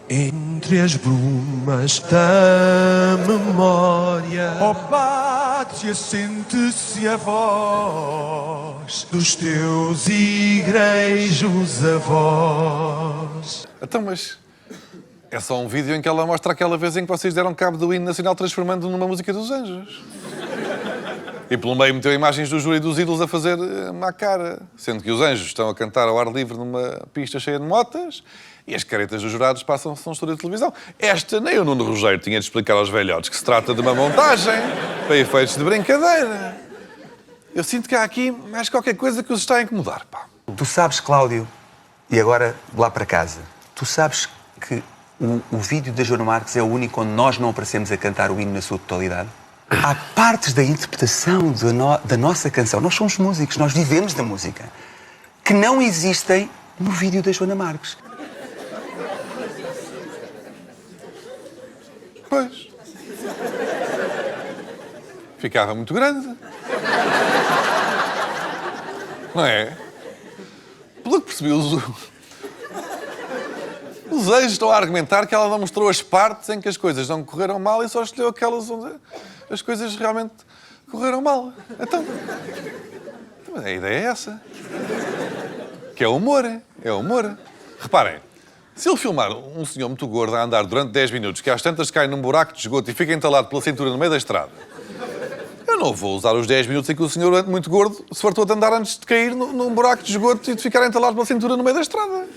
entre as brumas da memória, ó pátria, sente-se a voz dos teus igrejos avós. Então, mas é só um vídeo em que ela mostra aquela vez em que vocês deram cabo do hino nacional transformando numa música dos anjos. E pelo meio meteu imagens do júri dos ídolos a fazer má cara, sendo que os anjos estão a cantar ao ar livre numa pista cheia de motas e as caretas dos jurados passam-se num estúdio de televisão. Esta nem o Nuno Rogério tinha de explicar aos velhotes que se trata de uma montagem para efeitos de brincadeira. Eu sinto que há aqui mais qualquer coisa que os está a incomodar, pá. Tu sabes, Cláudio, e agora lá para casa, tu sabes que o vídeo da Joana Marques é o único onde nós não aparecemos a cantar o hino na sua totalidade? Há partes da interpretação da nossa canção, nós somos músicos, nós vivemos da música, que não existem no vídeo da Joana Marques. Pois. Ficava muito grande. Não é? Pelo que percebi, os anjos estão a argumentar que ela não mostrou as partes em que as coisas não correram mal e só escolheu aquelas onde as coisas realmente correram mal. Então, a ideia é essa. Que é humor, é humor. Reparem, se ele filmar um senhor muito gordo a andar durante 10 minutos, que às tantas cai num buraco de esgoto e fica entalado pela cintura no meio da estrada, eu não vou usar os 10 minutos em que o senhor muito gordo se fartou de andar antes de cair num buraco de esgoto e de ficar entalado pela cintura no meio da estrada.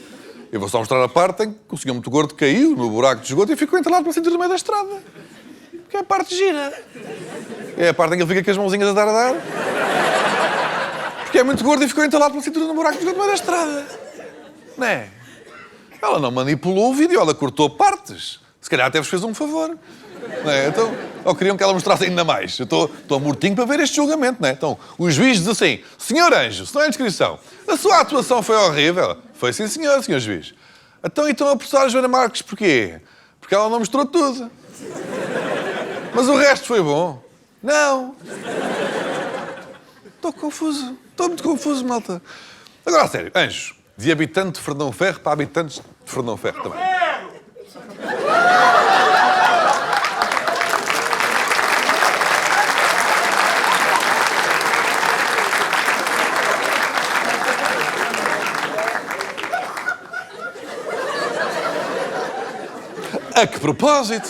Eu vou só mostrar a parte em que o senhor muito gordo caiu no buraco de esgoto e ficou entalado pela cintura no meio da estrada. Porque é a parte gira. É a parte em que ele fica com as mãozinhas a dar. Porque é muito gordo e ficou entalado pela cintura no buraco de esgoto no meio da estrada. Não é? Ela não manipulou o vídeo, ela cortou partes. Se calhar até vos fez um favor. Não é? Então, ou queriam que ela mostrasse ainda mais. Eu estou mortinho para ver este julgamento, não é? Então, o juiz diz assim: Senhor Anjo, se não é inscrição, a sua atuação foi horrível. Foi sim, senhor juiz. Então a processar a Joana Marques porquê? Porque ela não mostrou tudo. Mas o resto foi bom. Não. Estou confuso. Estou muito confuso, malta. Agora, a sério, Anjos, de habitante de Fernão Ferro para habitantes de Fernão Ferro também. A que propósito?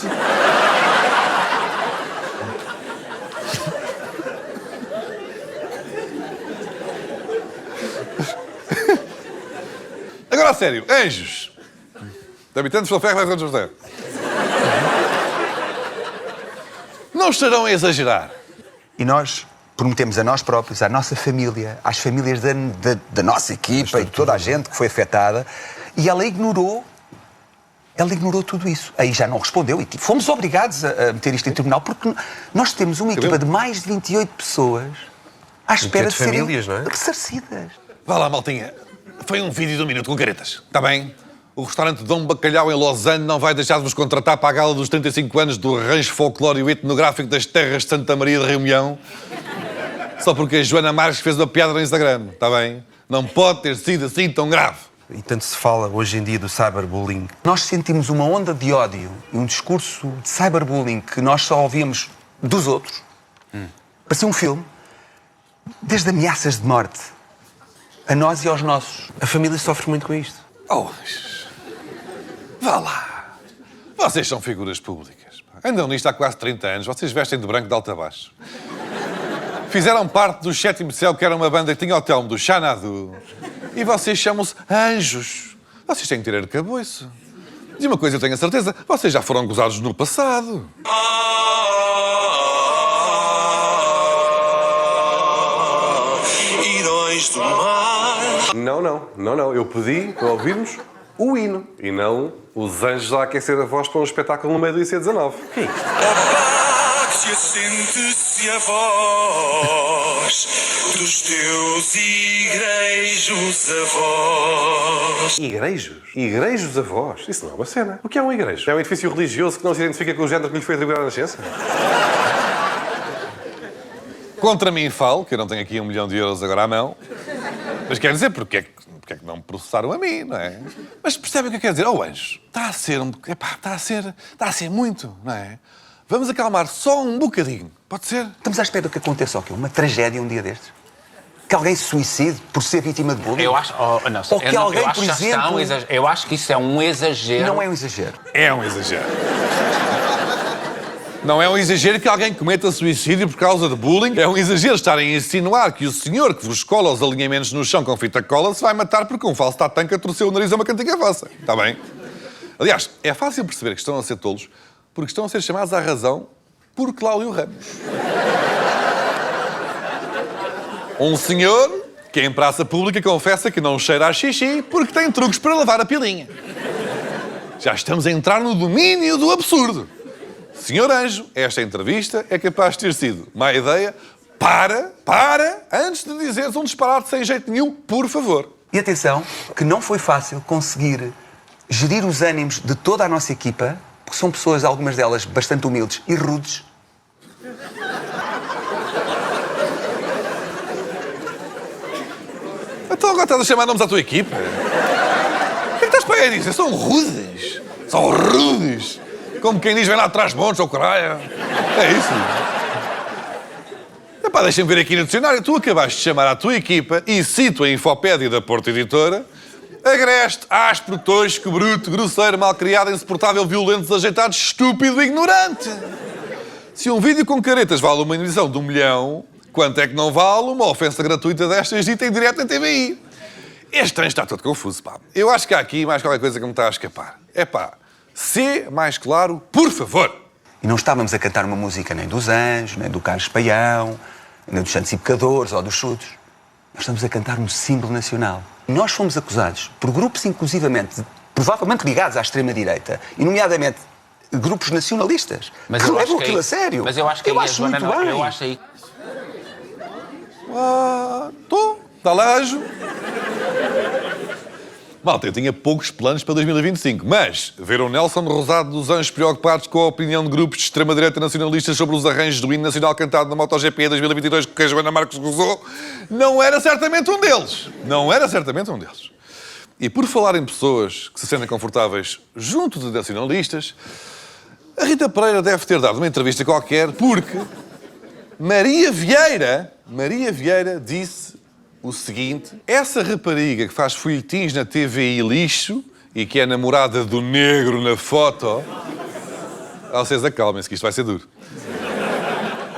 Agora a sério, Anjos, de habitantes de Ferro vai José. Não estarão a exagerar. E nós prometemos a nós próprios, à nossa família, às famílias da nossa equipa e de toda a gente que foi afetada, e ela ignorou tudo isso. Aí já não respondeu e fomos obrigados a meter isto em tribunal porque nós temos uma equipa de mais de 28 pessoas à espera de serem ressarcidas. Vá lá, maltinha. Foi um vídeo de 1 minuto com caretas. Está bem? O restaurante Dom Bacalhau em Lausanne não vai deixar de vos contratar para a gala dos 35 anos do rancho folclórico etnográfico das terras de Santa Maria de Reunião só porque a Joana Marques fez uma piada no Instagram. Está bem? Não pode ter sido assim tão grave. E tanto se fala hoje em dia do cyberbullying. Nós sentimos uma onda de ódio e um discurso de cyberbullying que nós só ouvimos dos outros. Parecia um filme. Desde ameaças de morte a nós e aos nossos. A família sofre muito com isto. Oh, vá lá. Vocês são figuras públicas. Andam nisto há quase 30 anos. Vocês vestem de branco de alto a baixo. Fizeram parte do Sétimo Céu, que era uma banda que tinha o Telmo do Xanadu. E vocês chamam-se Anjos. Vocês têm que ter arcabouço. E uma coisa eu tenho a certeza, vocês já foram gozados no passado. Heróis do mar. Não. Eu pedi para ouvirmos o hino e não os anjos a aquecer a voz para um espetáculo no meio do IC19. Que é isto? Apáxia, sente-se a voz dos teus igrejos avós. Igrejos? Igrejos avós? Isso não é uma cena. O que é um igrejo? É um edifício religioso que não se identifica com o género que lhe foi atribuído à nascença? Contra mim falo, que eu não tenho aqui 1 milhão de euros agora à mão. Mas quer dizer, porque é que não me processaram a mim, não é? Mas percebem o que eu quero dizer? Oh, Anjo, está a ser muito, não é? Vamos acalmar só um bocadinho, pode ser? Estamos à espera do que aconteça o quê? Uma tragédia um dia destes? Que alguém se suicide por ser vítima de bullying? Eu acho... Ou que alguém, por exemplo... Eu acho que isso é um exagero. Não é um exagero. É um exagero. Não é um exagero que alguém cometa suicídio por causa de bullying. É um exagero estarem a insinuar que o senhor que vos cola os alinhamentos no chão com fita cola se vai matar porque um falso tatanca torceu o nariz a uma cantiga vossa. Está bem? Aliás, é fácil perceber que estão a ser tolos porque estão a ser chamados à razão por Cláudio Ramos. Um senhor que em praça pública confessa que não cheira a xixi porque tem truques para lavar a pilinha. Já estamos a entrar no domínio do absurdo. Senhor Anjo, esta entrevista é capaz de ter sido má ideia. Para, antes de dizeres um disparate sem jeito nenhum, por favor. E atenção, que não foi fácil conseguir gerir os ânimos de toda a nossa equipa, porque são pessoas, algumas delas, bastante humildes e rudes. Então agora estás a chamar nomes à tua equipa? O que é que estás para aí disso? São rudes. São rudes. Como quem diz, vem lá atrás de montes ou caralho. É isso. Epá, deixa-me ver aqui no dicionário. Tu acabaste de chamar à tua equipa, e cito a Infopédia da Porto Editora, agreste, áspero, tosco, bruto, grosseiro, malcriado, insuportável, violento, desajeitado, estúpido e ignorante. Se um vídeo com caretas vale uma indenização de 1 milhão, quanto é que não vale uma ofensa gratuita destas dita em direto na TVI? Este trem está todo confuso, pá. Eu acho que há aqui mais qualquer coisa que me está a escapar. É pá, sê mais claro, por favor. E não estávamos a cantar uma música nem dos Anjos, nem do Carlos Paião, nem dos Santos e Pecadores ou dos Chutos. Nós estamos a cantar um símbolo nacional. E nós fomos acusados por grupos, inclusivamente, provavelmente ligados à extrema-direita, e nomeadamente grupos nacionalistas, mas que levam aquilo a sério. Mas eu acho que eu aí acho a Joana muito não, bem. eu acho aí... Dalajo. Malta, eu tinha poucos planos para 2025, mas ver o Nelson Rosado dos Anjos preocupados com a opinião de grupos de extrema-direita nacionalistas sobre os arranjos do hino nacional cantado na MotoGP 2022 que a Joana Marques gozou, não era certamente um deles. Não era certamente um deles. E por falar em pessoas que se sentem confortáveis junto de nacionalistas, a Rita Pereira deve ter dado uma entrevista qualquer porque Maria Vieira disse o seguinte: essa rapariga que faz folhetins na TVI lixo e que é namorada do negro na foto... Vocês acalmem-se que isto vai ser duro.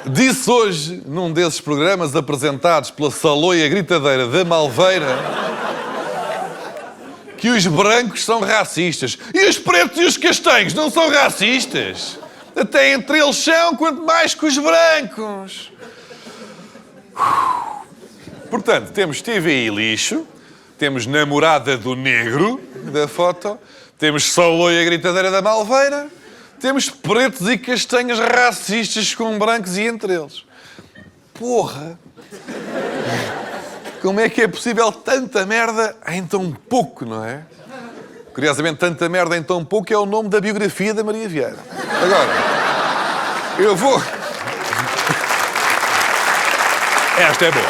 Disse hoje, num desses programas apresentados pela saloia gritadeira da Malveira, que os brancos são racistas. E os pretos e os castanhos não são racistas? Até entre eles são, quanto mais que os brancos. Portanto, temos TVI lixo, temos namorada do negro da foto, temos saloia gritadeira da Malveira, temos pretos e castanhos racistas com brancos e entre eles. Porra! Como é que é possível tanta merda em tão pouco, não é? Curiosamente, tanta merda em tão pouco é o nome da biografia da Maria Vieira. Agora, eu vou... Esta é boa.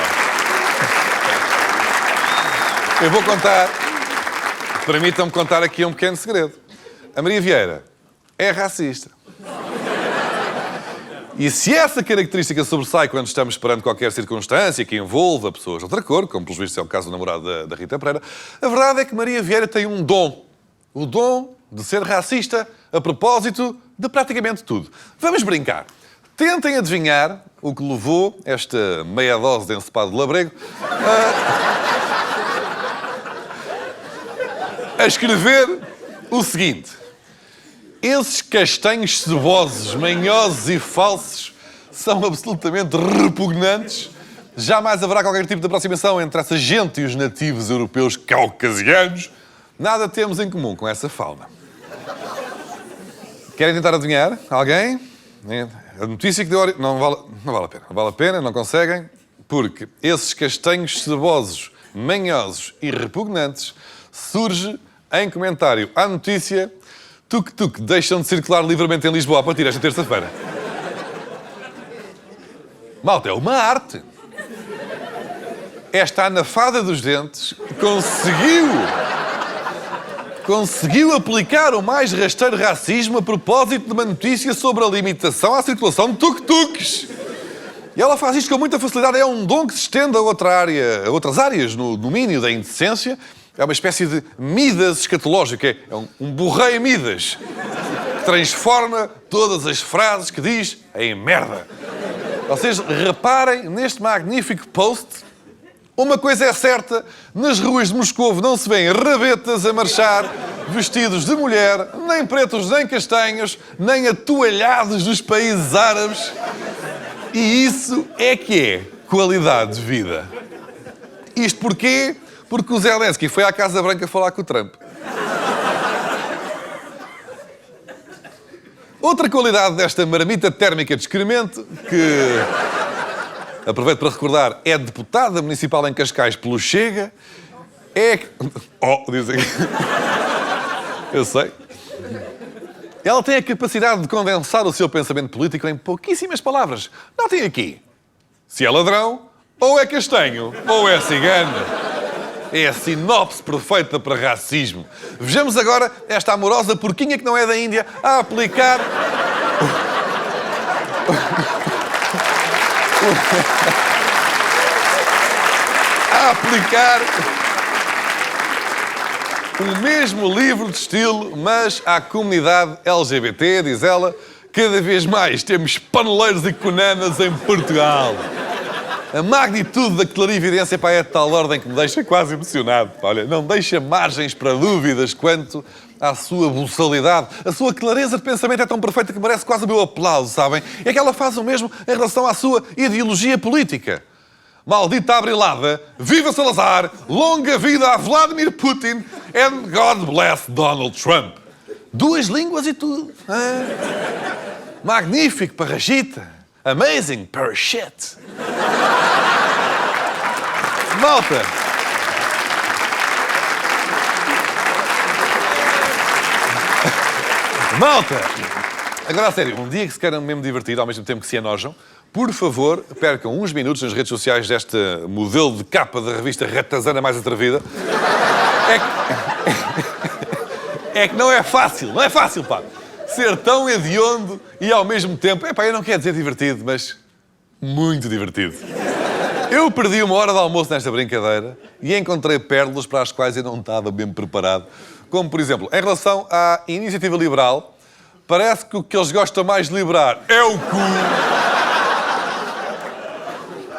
Eu vou contar... Permitam-me contar aqui um pequeno segredo. A Maria Vieira é racista. E se essa característica sobressai quando estamos perante qualquer circunstância que envolva pessoas de outra cor, como pelos vistos é o caso do namorado da Rita Pereira, a verdade é que Maria Vieira tem um dom. O dom de ser racista a propósito de praticamente tudo. Vamos brincar. Tentem adivinhar o que levou esta meia dose de encepado de labrego a escrever o seguinte: esses castanhos cebosos, manhosos e falsos são absolutamente repugnantes. Jamais haverá qualquer tipo de aproximação entre essa gente e os nativos europeus caucasianos. Nada temos em comum com essa fauna. Querem tentar adivinhar? Alguém? A notícia que deu... Não vale a pena. Não vale a pena, não conseguem, porque esses castanhos cebosos, manhosos e repugnantes surge em comentário à notícia tuk-tuk deixam de circular livremente em Lisboa a partir desta terça-feira. Malta, é uma arte. Esta anafada dos dentes conseguiu aplicar o mais rasteiro racismo a propósito de uma notícia sobre a limitação à circulação de tuk-tuks. E ela faz isto com muita facilidade. É um dom que se estende a outras áreas no domínio da indecência. É uma espécie de Midas escatológico. É um borreio Midas. que transforma todas as frases que diz em merda. Vocês reparem neste magnífico post. Uma coisa é certa, nas ruas de Moscovo não se vêem rabetas a marchar, vestidos de mulher, nem pretos nem castanhos, nem atoalhados dos países árabes. E isso é que é qualidade de vida. Isto porquê? Porque o Zelensky foi à Casa Branca falar com o Trump. Outra qualidade desta marmita térmica de excremento, que, aproveito para recordar, é deputada municipal em Cascais pelo Chega, é que... Oh, dizem... Eu sei. Ela tem a capacidade de condensar o seu pensamento político em pouquíssimas palavras. Notem aqui. Se é ladrão, ou é castanho, ou é cigano. É a sinopse perfeita para racismo. Vejamos agora esta amorosa porquinha que não é da Índia a aplicar... a aplicar o mesmo livro de estilo, mas à comunidade LGBT, diz ela, cada vez mais temos paneleiros e conanas em Portugal. A magnitude da clarividência é de tal ordem que me deixa quase emocionado. Olha, não deixa margens para dúvidas quanto à sua buçalidade. A sua clareza de pensamento é tão perfeita que merece quase o meu aplauso, sabem? É que ela faz o mesmo em relação à sua ideologia política. Maldita abrilada, viva Salazar, longa vida a Vladimir Putin and God bless Donald Trump. 2 línguas e tudo. Magnífico, parragita. Amazing, parashit. Malta. Malta. Agora, a sério, um dia que se queiram mesmo divertir, ao mesmo tempo que se enojam, por favor, percam uns minutos nas redes sociais deste modelo de capa da revista Ratazana Mais Atrevida. É que não é fácil, pá. Ser tão hediondo e ao mesmo tempo... eu não quero dizer divertido, mas muito divertido. Eu perdi 1 hora de almoço nesta brincadeira e encontrei pérolas para as quais eu não estava bem preparado. Como, por exemplo, em relação à iniciativa liberal, parece que o que eles gostam mais de liberar é o cu.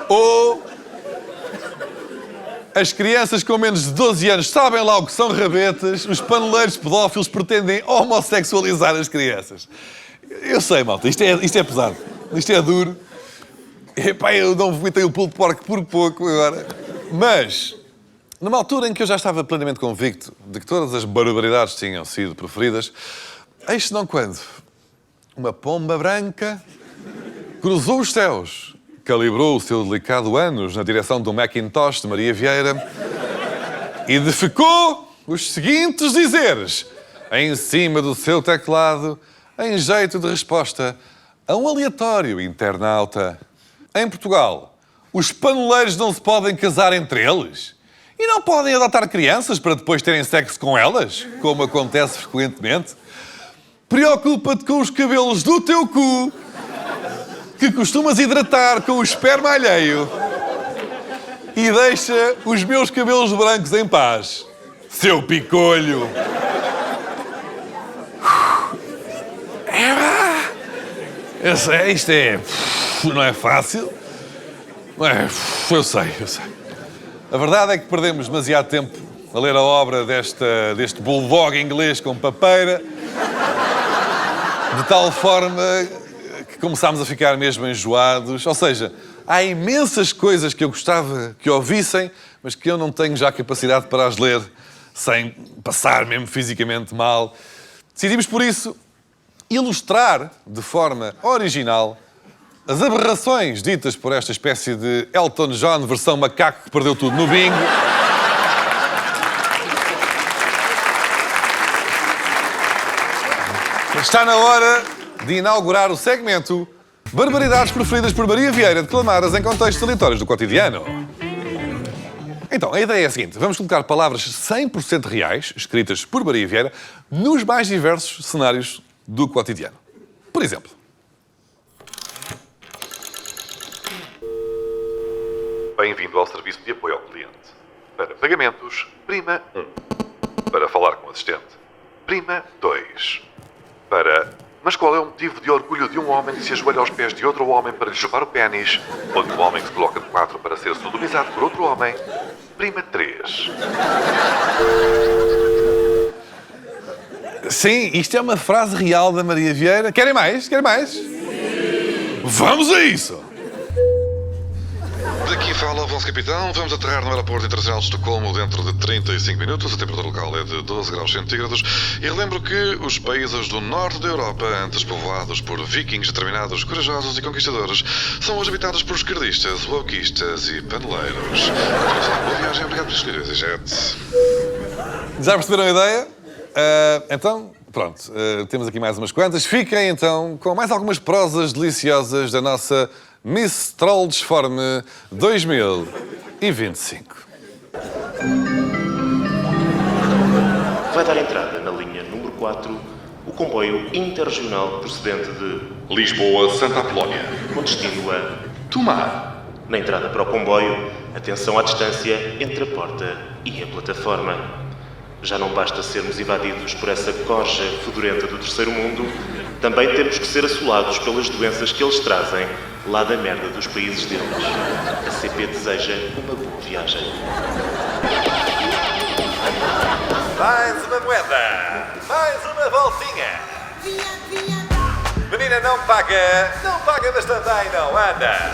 Ou as crianças com menos de 12 anos sabem lá o que são rabetas, os paneleiros pedófilos pretendem homossexualizar as crianças. Eu sei, malta, isto é pesado, isto é duro. Eu não vomitei o pulo de porco por pouco agora. Mas, numa altura em que eu já estava plenamente convicto de que todas as barbaridades tinham sido proferidas, eis não quando uma pomba branca cruzou os céus, calibrou o seu delicado ânus na direção do Macintosh de Maria Vieira e defecou os seguintes dizeres em cima do seu teclado, em jeito de resposta a um aleatório internauta. Em Portugal, os paneleiros não se podem casar entre eles? E não podem adotar crianças para depois terem sexo com elas, como acontece frequentemente? Preocupa-te com os cabelos do teu cu, que costumas hidratar com o esperma alheio, e deixa os meus cabelos brancos em paz, seu picolho. Eu sei, isto não é fácil. Eu sei. A verdade é que perdemos demasiado tempo a ler a obra deste bulldog inglês com papeira, de tal forma que começámos a ficar mesmo enjoados. Ou seja, há imensas coisas que eu gostava que ouvissem, mas que eu não tenho já capacidade para as ler sem passar mesmo fisicamente mal. Decidimos, por isso, ilustrar de forma original as aberrações ditas por esta espécie de Elton John versão macaco que perdeu tudo no bingo. Está na hora de inaugurar o segmento Barbaridades preferidas por Maria Vieira, declamadas em contextos aleatórios do cotidiano. Então, a ideia é a seguinte. Vamos colocar palavras 100% reais, escritas por Maria Vieira, nos mais diversos cenários do cotidiano. Por exemplo... Bem-vindo ao serviço de apoio ao cliente. Para pagamentos, prima 1. Para falar com o assistente, prima 2. para mas qual é o motivo de orgulho de um homem que se ajoelha aos pés de outro homem para lhe chupar o pênis? Ou de um homem que se coloca de quatro para ser sodomizado por outro homem? Prima 3. Sim, isto é uma frase real da Maria Vieira. Querem mais? Querem mais? Vamos a isso! Daqui fala o vosso capitão. Vamos aterrar no aeroporto internacional de Estocolmo dentro de 35 minutos. A temperatura local é de 12 graus centígrados. E lembro que os países do norte da Europa, antes povoados por vikings determinados, corajosos e conquistadores, são hoje habitados por esquerdistas, wokeistas e paneleiros. Boa viagem, obrigado por escolher esse jet. Já perceberam a ideia? Então, pronto, temos aqui mais umas quantas. Fiquem então com mais algumas prosas deliciosas da nossa Miss Troll Disforme 2025. Vai dar entrada na linha número 4 o comboio interregional procedente de Lisboa-Santa Apolónia, com destino a Tomar. Na entrada para o comboio, atenção à distância entre a porta e a plataforma. Já não basta sermos invadidos por essa corja fedorenta do terceiro mundo, também temos que ser assolados pelas doenças que eles trazem lá da merda dos países deles. A CP deseja uma boa viagem. Mais uma moeda! Mais uma voltinha! Menina, não paga, mas também não anda!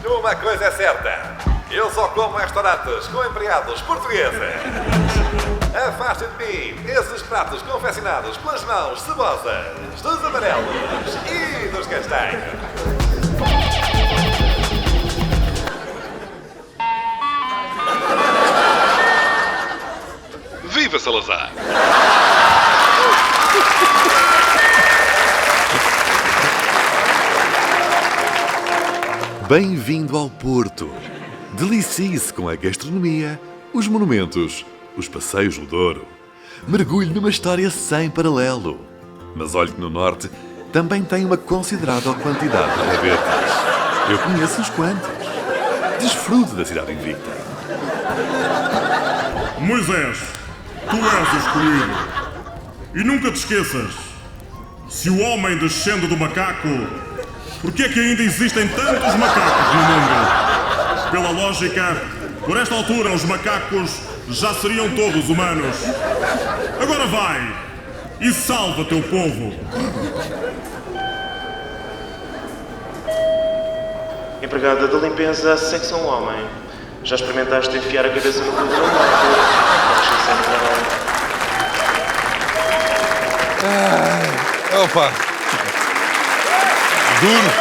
Uma coisa é certa, eu só como em restaurantes com empregados portugueses. Afastem de mim esses pratos confeccionados pelas mãos cebosas dos amarelos e dos castanhos. Viva Salazar! Bem-vindo ao Porto. Delicie-se com a gastronomia, os monumentos, os passeios no Douro. Mergulhe numa história sem paralelo. Mas olhe que no Norte também tem uma considerável quantidade de rabetes. Eu conheço uns quantos. Desfrute da cidade invicta. Moisés, tu és o escolhido. E nunca te esqueças, se o homem descende do macaco, por que é que ainda existem tantos macacos no mundo? Pela lógica, por esta altura os macacos já seriam todos humanos. Agora vai e salva teu povo. Empregada da limpeza, secção homem. Já experimentaste enfiar a cabeça no cu do macaco? Opa! Duro!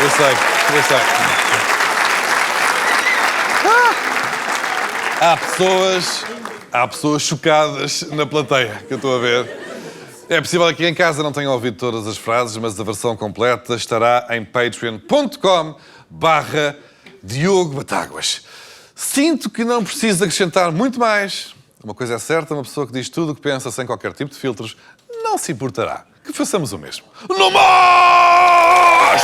Eu sei. Há pessoas chocadas na plateia que eu estou a ver. É possível que em casa não tenham ouvido todas as frases, mas a versão completa estará em patreon.com/Diogo Batáguas. Sinto que não preciso acrescentar muito mais. Uma coisa é certa, uma pessoa que diz tudo o que pensa sem qualquer tipo de filtros não se importará que façamos o mesmo. No mais!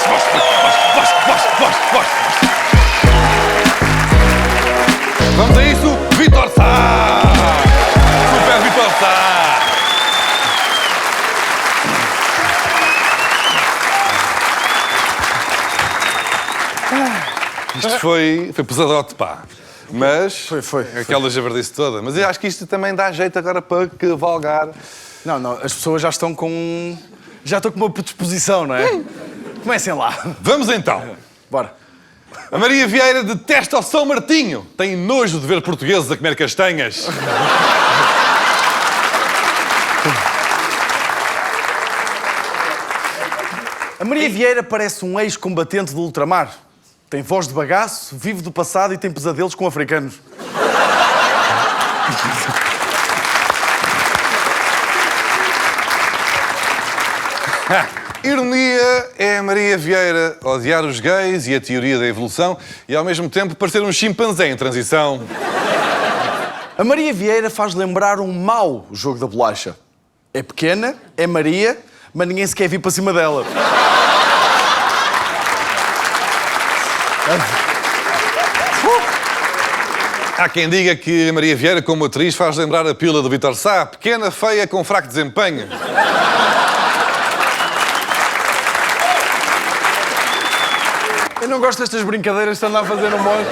Vamos a isso, Vítor Sá! Super Vítor Sá! Isto foi pesadote, pá. Mas foi. Aquela javardice toda. Mas eu acho que isto também dá jeito agora para cavalgar. Não, as pessoas já estão com... Já estão com uma predisposição, não é? Comecem lá. Vamos então. Bora. A Maria Vieira detesta o São Martinho. Tem nojo de ver portugueses a comer castanhas. A Maria Vieira parece um ex-combatente do ultramar. Tem voz de bagaço, vive do passado e tem pesadelos com africanos. Ironia é a Maria Vieira odiar os gays e a teoria da evolução e, ao mesmo tempo, parecer um chimpanzé em transição. A Maria Vieira faz lembrar um mau jogo da bolacha. É pequena, é Maria, mas ninguém se quer vir para cima dela. Há quem diga que a Maria Vieira, como atriz, faz lembrar a pila do Vítor Sá, pequena, feia, com fraco desempenho. Eu não gosto destas brincadeiras de andar a fazer no monte.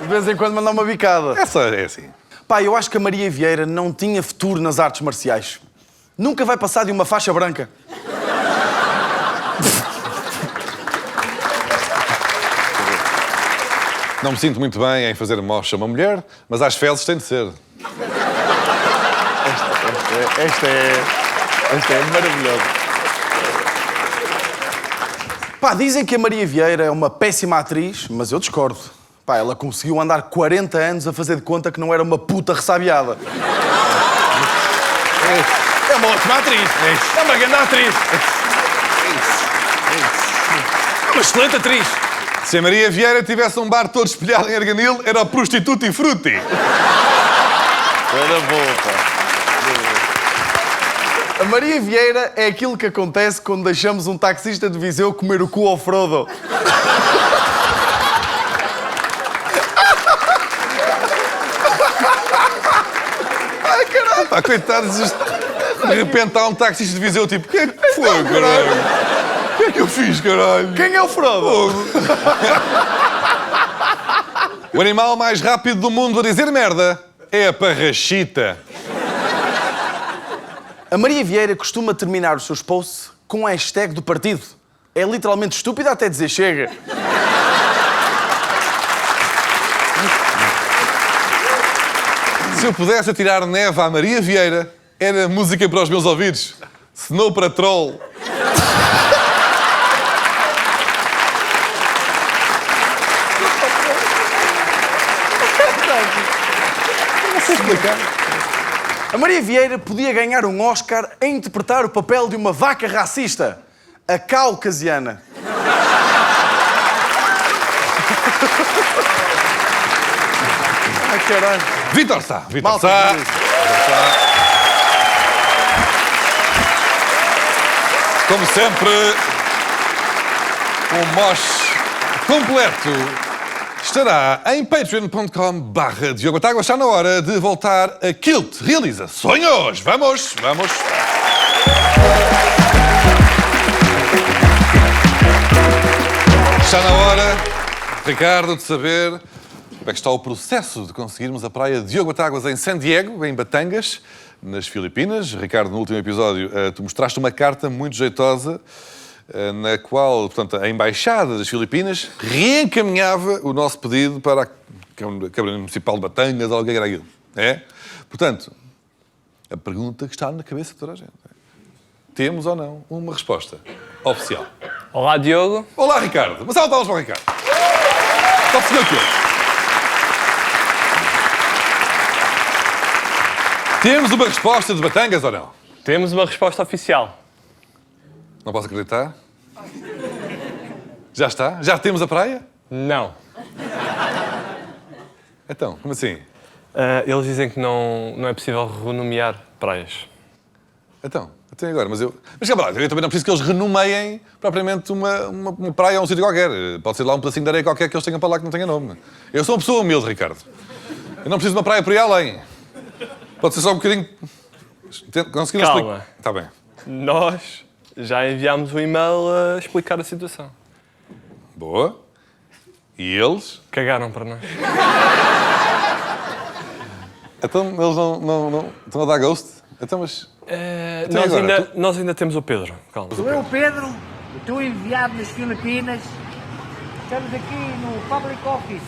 De vez em quando mandar uma bicada. Essa é assim. Pá, eu acho que a Maria Vieira não tinha futuro nas artes marciais. Nunca vai passar de uma faixa branca. Não me sinto muito bem em fazer mocha a uma mulher, mas às fezes tem de ser. Esta é maravilhosa. Pá, dizem que a Maria Vieira é uma péssima atriz, mas eu discordo. Pá, ela conseguiu andar 40 anos a fazer de conta que não era uma puta ressabiada. É uma ótima atriz. É uma grande atriz. É uma excelente atriz. Se a Maria Vieira tivesse um bar todo espelhado em Arganil, era o Prostituto e Frutti. Era boa, pá. A Maria Vieira é aquilo que acontece quando deixamos um taxista de Viseu comer o cu ao Frodo. Ai, caralho! Pá, coitados, de repente há um taxista de Viseu, tipo, o que é que foi, caralho? O que é que eu fiz, caralho? Quem é o Frodo? O animal mais rápido do mundo a dizer merda é a parrachita. A Maria Vieira costuma terminar os seus posts com a hashtag do partido. É literalmente estúpida até dizer chega. Se eu pudesse atirar neve à Maria Vieira, era música para os meus ouvidos. Snow para troll. Não sei explicar. A Maria Vieira podia ganhar um Oscar a interpretar o papel de uma vaca racista, a caucasiana. Ai, caralho. Vítor Sá. Vítor Malta, Sá. Como sempre, o mosh completo estará em patreon.com/Diogo Batágua. Está na hora de voltar a Kilt. Realiza sonhos. Vamos. Está na hora, Ricardo, de saber como é que está o processo de conseguirmos a praia de Diogo Batáguas em San Diego, em Batangas, nas Filipinas. Ricardo, no último episódio, tu mostraste uma carta muito jeitosa na qual, portanto, a Embaixada das Filipinas reencaminhava o nosso pedido para a Câmara Municipal de Batangas, ou o que era aquilo. É? Portanto, a pergunta que está na cabeça de toda a gente é: temos ou não uma resposta oficial? Olá, Diogo. Olá, Ricardo. Uma salva de palmas para o Ricardo. Só percebeu o quê? Temos uma resposta de Batangas ou não? Temos uma resposta oficial. Não posso acreditar. Já está? Já temos a praia? Não. Então, como assim? Eles dizem que não é possível renomear praias. Então, até agora, mas calma lá, eu também não preciso que eles renomeiem propriamente uma praia ou um sítio qualquer. Pode ser lá um pedacinho de areia qualquer que eles tenham para lá que não tenha nome. Eu sou uma pessoa humilde, Ricardo. Eu não preciso de uma praia por aí além. Pode ser só um bocadinho... Conseguir Calma. explicar? Está bem. Nós já enviámos um e-mail a explicar a situação. Boa. E eles? Cagaram para nós. Então eles não estão a dar ghost? Então, mas... Nós ainda temos o Pedro. Calma. Sou eu, Pedro, o teu enviado nas Filipinas. Estamos aqui no Public Office,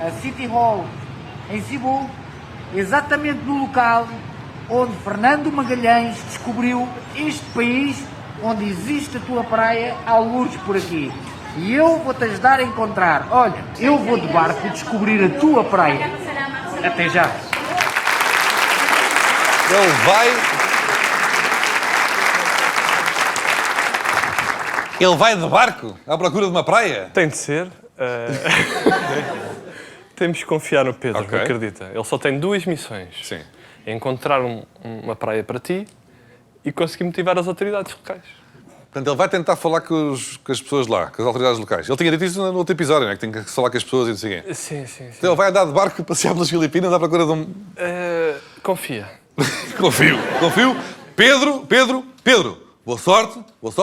a City Hall, em Cebu, exatamente no local onde Fernando Magalhães descobriu este país, onde existe a tua praia, algures por aqui. E eu vou-te ajudar a encontrar. Olha, eu vou de barco descobrir a tua praia. Até já. Ele vai de barco à procura de uma praia? Tem de ser. Temos que confiar no Pedro, acredita. Ele só tem duas missões. Sim. É encontrar uma praia para ti e conseguir motivar as autoridades locais. Portanto, ele vai tentar falar com as pessoas lá, com as autoridades locais. Ele tinha dito isso no outro episódio, né? Que tem que falar com as pessoas e não sei quê. Sim. Então ele vai andar de barco, passear pelas Filipinas, à procura de um... Confia. Confio. Pedro, boa sorte,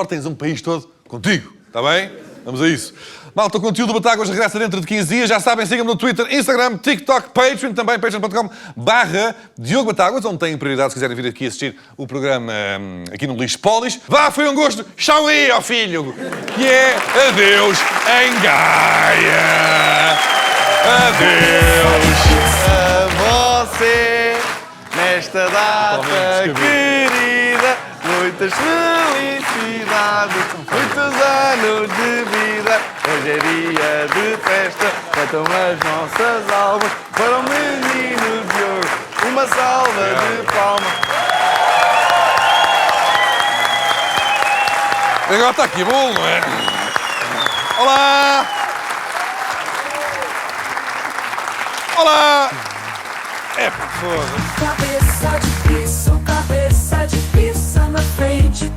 tens um país todo contigo, está bem? Vamos a isso. Malta, o conteúdo do Batáguas regressa dentro de 15 dias. Já sabem, sigam-me no Twitter, Instagram, TikTok, Patreon, também patreon.com/Diogo Batáguas, onde têm prioridade se quiserem vir aqui assistir o programa aqui no Lixo Polis. Vá, foi um gosto. Tchau aí, ó filho, que é adeus em Gaia. Adeus. A você, nesta data querida, muitas felicidades, muitos anos de vida. Hoje é dia de festa, cantam as nossas almas para o menino de ouro. Uma salva de palmas. Agora está aqui bom, não é? Olá! Olá! É, foda-se. Cabeça de pizza na frente.